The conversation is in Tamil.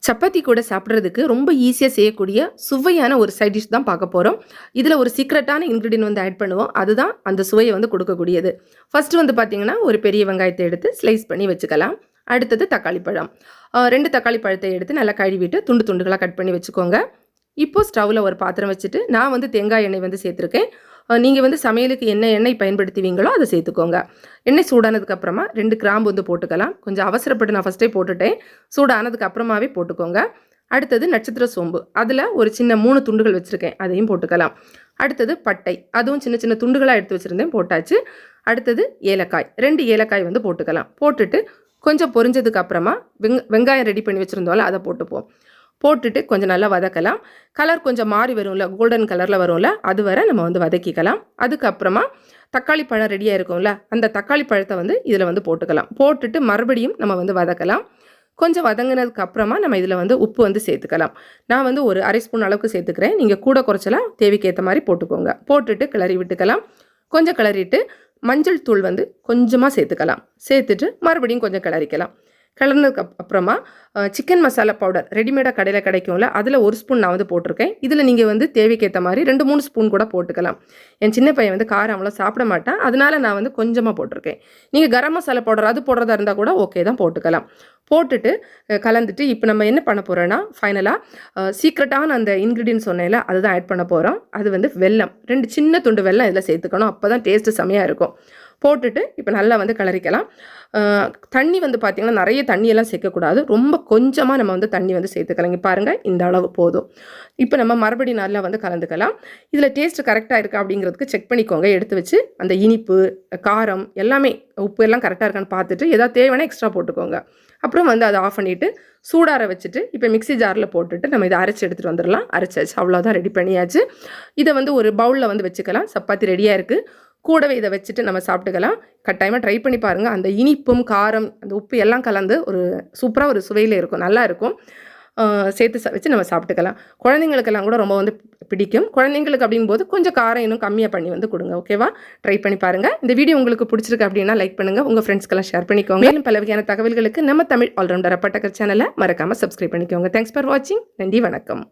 சப்பாத்தி கூட சாப்பிட்றதுக்கு ரொம்ப ஈஸியாக செய்யக்கூடிய சுவையான ஒரு சைட் டிஷ் தான் பார்க்க போகிறோம். இதில் ஒரு சீக்ரெட்டான இன்க்ரீடியன்ட் வந்து ஆட் பண்ணுவோம். அதுதான் அந்த சுவையை வந்து கொடுக்கக்கூடியது. ஃபஸ்ட்டு வந்து பார்த்திங்கன்னா ஒரு பெரிய வெங்காயத்தை எடுத்து ஸ்லைஸ் பண்ணி வச்சுக்கலாம். அடுத்தது தக்காளி பழம். 2 தக்காளி பழத்தை எடுத்து நல்லா கழுவிட்டு துண்டு துண்டுகளாக கட் பண்ணி வச்சுக்கோங்க. இப்போது ஸ்டவ்வில் ஒரு பாத்திரம் வச்சுட்டு நான் வந்து தேங்காய் எண்ணெய் வந்து சேர்த்துருக்கேன். நீங்கள் வந்து சமையலுக்கு என்ன எண்ணெய் பயன்படுத்துவீங்களோ அதை சேர்த்துக்கோங்க. எண்ணெய் சூடானதுக்கப்புறமா 2 கிராம்பு வந்து போட்டுக்கலாம். கொஞ்சம் அவசரப்பட்டு நான் ஃபஸ்ட்டே போட்டுட்டேன். சூடானதுக்கு அப்புறமாவே போட்டுக்கோங்க. அடுத்தது நட்சத்திர சோம்பு, அதில் ஒரு சின்ன 3 துண்டுகள் வச்சுருக்கேன், அதையும் போட்டுக்கலாம். அடுத்தது பட்டை, அதுவும் சின்ன சின்ன துண்டுகளாக எடுத்து வச்சுருந்தேன், போட்டாச்சு. அடுத்தது ஏலக்காய், 2 ஏலக்காய் வந்து போட்டுக்கலாம். போட்டுட்டு கொஞ்சம் பொரிஞ்சதுக்கு அப்புறமா வெங்காயம் ரெடி பண்ணி வச்சுருந்தோம்ல அதை போட்டுப்போம். போட்டுட்டு கொஞ்சம் நல்லா வதக்கலாம். கலர் கொஞ்சம் மாறி வரும்ல, கோல்டன் கலரில் வரும்ல, அது வரை நம்ம வந்து வதக்கிக்கலாம். அதுக்கப்புறமா தக்காளி பழம் ரெடியாக இருக்கும்ல, அந்த தக்காளி பழத்தை வந்து இதில் வந்து போட்டுக்கலாம். போட்டுட்டு மறுபடியும் நம்ம வந்து வதக்கலாம். கொஞ்சம் வதங்கினதுக்கு அப்புறமா நம்ம இதில் வந்து உப்பு வந்து சேர்த்துக்கலாம். நான் வந்து ஒரு அரை ஸ்பூன் அளவுக்கு சேர்த்துக்கிறேன். நீங்கள் கூட குறைச்சலாம் தேவைக்கேற்ற மாதிரி போட்டுக்கோங்க. போட்டுட்டு கிளறி விட்டுக்கலாம். கொஞ்சம் கிளறிட்டு மஞ்சள் தூள் வந்து கொஞ்சமாக சேர்த்துக்கலாம். சேர்த்துட்டு மறுபடியும் கொஞ்சம் கிளறிக்கலாம். கிளறினதுக்கு அப்புறமா சிக்கன் மசாலா பவுடர் ரெடிமேடாக கடையில் கிடைக்கும்ல, அதில் 1 ஸ்பூன் நான் வந்து போட்டிருக்கேன். இதில் நீங்கள் வந்து தேவைக்கேற்ற மாதிரி 2-3 ஸ்பூன் கூட போட்டுக்கலாம். என் சின்ன பையன் வந்து காரம் அவ்வளோ சாப்பிட மாட்டான், அதனால நான் வந்து கொஞ்சமாக போட்டிருக்கேன். நீங்கள் கரம் மசாலா பவுடர் அது போடுறதா இருந்தால் கூட ஓகே தான், போட்டுக்கலாம். போட்டுட்டு கலந்துட்டு இப்போ நம்ம என்ன பண்ண போகிறோன்னா ஃபைனலாக சீக்ரெட்டான அந்த இன்க்ரீடியன்ட் சொன்னேன்ல, அதுதான் ஆட் பண்ண போகிறோம். அது வந்து வெல்லம், 2 சின்ன துண்டு வெல்லம் இதில் சேர்த்துக்கணும். அப்போ தான் டேஸ்ட்டு செமையாக இருக்கும். போட்டுட்டு இப்போ நல்லா வந்து கிளறிக்கலாம். தண்ணி வந்து பார்த்திங்கன்னா நிறைய தண்ணியெல்லாம் சேர்க்கக்கூடாது, ரொம்ப கொஞ்சமாக நம்ம வந்து தண்ணி வந்து சேர்த்துக்கலாம். இங்கே பாருங்கள், இந்த அளவு போதும். இப்போ நம்ம மறுபடியும் நல்லா வந்து கலந்துக்கலாம். இதில் டேஸ்ட்டு கரெக்டாக இருக்கா அப்படிங்கிறதுக்கு செக் பண்ணிக்கோங்க. எடுத்து வச்சு அந்த இனிப்பு, காரம் எல்லாமே, உப்பு எல்லாம் கரெக்டாக இருக்கான்னு பார்த்துட்டு ஏதாவது தேவைன்னா எக்ஸ்ட்ரா போட்டுக்கோங்க. அப்புறம் வந்து அதை ஆஃப் பண்ணிவிட்டு சூடார வச்சுட்டு இப்போ மிக்ஸி ஜாரில் போட்டுட்டு நம்ம இதை அரைச்சி எடுத்துகிட்டு வந்துடலாம். அரைச்சாச்சு, அவ்வளோதான், ரெடி பண்ணியாச்சு. இதை வந்து ஒரு பவுலில் வந்து வச்சுக்கலாம். சப்பாத்தி ரெடியாக இருக்குது. கூடவே இதை வச்சுட்டு நம்ம சாப்பிட்டுக்கலாம். கட்டாயமாக ட்ரை பண்ணி பாருங்கள். அந்த இனிப்பும் காரம் அந்த உப்பு எல்லாம் கலந்து ஒரு சூப்பராக ஒரு சுவையில் இருக்கும், நல்லா இருக்கும். சேர்த்து வச்சு நம்ம சாப்பிட்டுக்கலாம். குழந்தைங்களுக்கெல்லாம் கூட ரொம்ப வந்து பிடிக்கும். குழந்தைங்களுக்கு அப்படிங்கும்போது கொஞ்சம் காரம் இன்னும் கம்மியாக பண்ணி வந்து கொடுங்க. ஓகேவா? ட்ரை பண்ணி பாருங்கள். இந்த வீடியோ உங்களுக்கு பிடிச்சிருக்கு அப்படின்னா லைக் பண்ணுங்கள், உங்கள் ஃப்ரெண்ட்ஸ்க்கெல்லாம் ஷேர் பண்ணிக்கோங்க. மேலும் பல வகையான தகவல்களுக்கு நம்ம தமிழ் ஆல்ரவுண்டர் அப்பட்டக்கர் சேனலை மறக்காமல் சப்ஸ்கிரைப் பண்ணிக்கோங்க. தேங்க்ஸ் ஃபார் வாட்சிங். நன்றி, வணக்கம்.